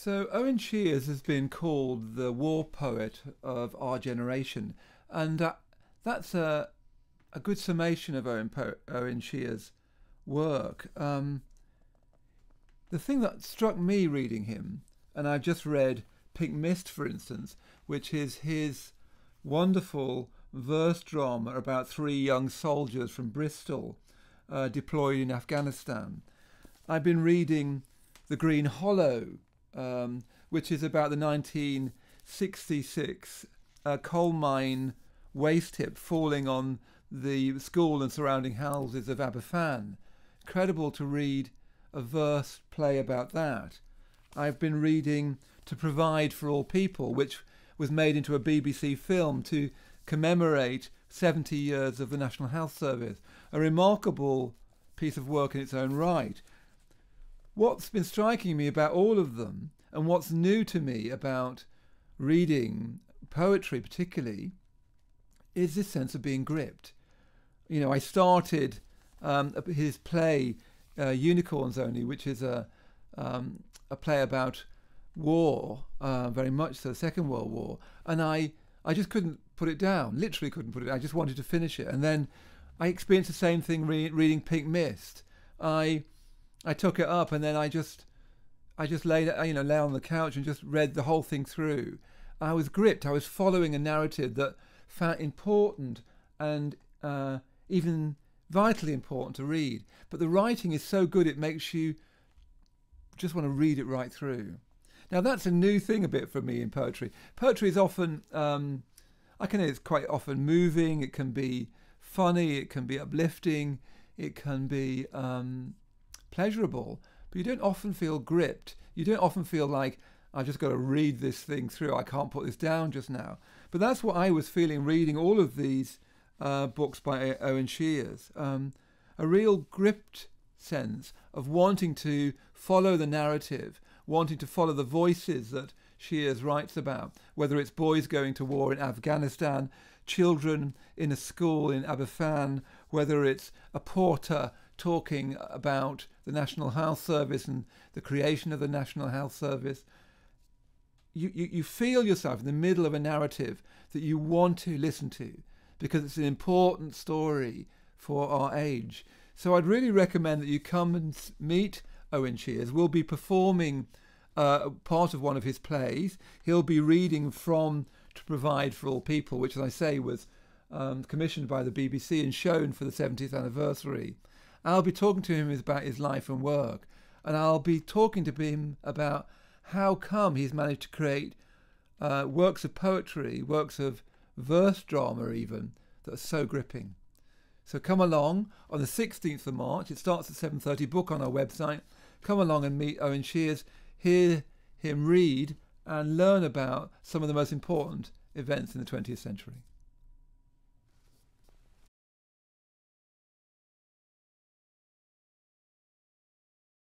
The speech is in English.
So Owen Shears has been called the war poet of our generation, and that's a good summation of Owen Shears' work. The thing that struck me reading him, and I've just read Pink Mist, for instance, which is his wonderful verse drama about three young soldiers from Bristol deployed in Afghanistan. I've been reading The Green Hollow, which is about the 1966 coal mine waste tip falling on the school and surrounding houses of Aberfan. Incredible to read a verse play about that. I've been reading To Provide for All People, which was made into a BBC film to commemorate 70 years of the National Health Service. A remarkable piece of work in its own right. What's been striking me about all of them, and what's new to me about reading poetry particularly, is this sense of being gripped. You know, I started his play Unicorns Only, which is a play about war, very much so, the Second World War, and I just couldn't put it down, literally couldn't put it down. I just wanted to finish it. And then I experienced the same thing reading Pink Mist. I took it up, and then I just lay on the couch and just read the whole thing through. I was gripped. I was following a narrative that found important and even vitally important to read. But the writing is so good it makes you just want to read it right through. Now that's a new thing a bit for me in poetry. Poetry is often, it's quite often moving. It can be funny. It can be uplifting. It can be pleasurable. But you don't often feel gripped. You don't often feel like, I've just got to read this thing through. I can't put this down just now. But that's what I was feeling reading all of these books by Owen Shears. A real gripped sense of wanting to follow the narrative, wanting to follow the voices that Shears writes about, whether it's boys going to war in Afghanistan, children in a school in Aberfan, whether it's a porter talking about the National Health Service and the creation of the National Health Service. You feel yourself in the middle of a narrative that you want to listen to because it's an important story for our age. So I'd really recommend that you come and meet Owen Shears. We'll be performing part of one of his plays. He'll be reading from To Provide for All People, which, as I say, was commissioned by the BBC and shown for the 70th anniversary. I'll be talking to him about his life and work, and I'll be talking to him about how come he's managed to create works of poetry, works of verse drama even, that are so gripping. So come along on the 16th of March. It starts at 7:30. Book on our website. Come along and meet Owen Shears, hear him read and learn about some of the most important events in the 20th century.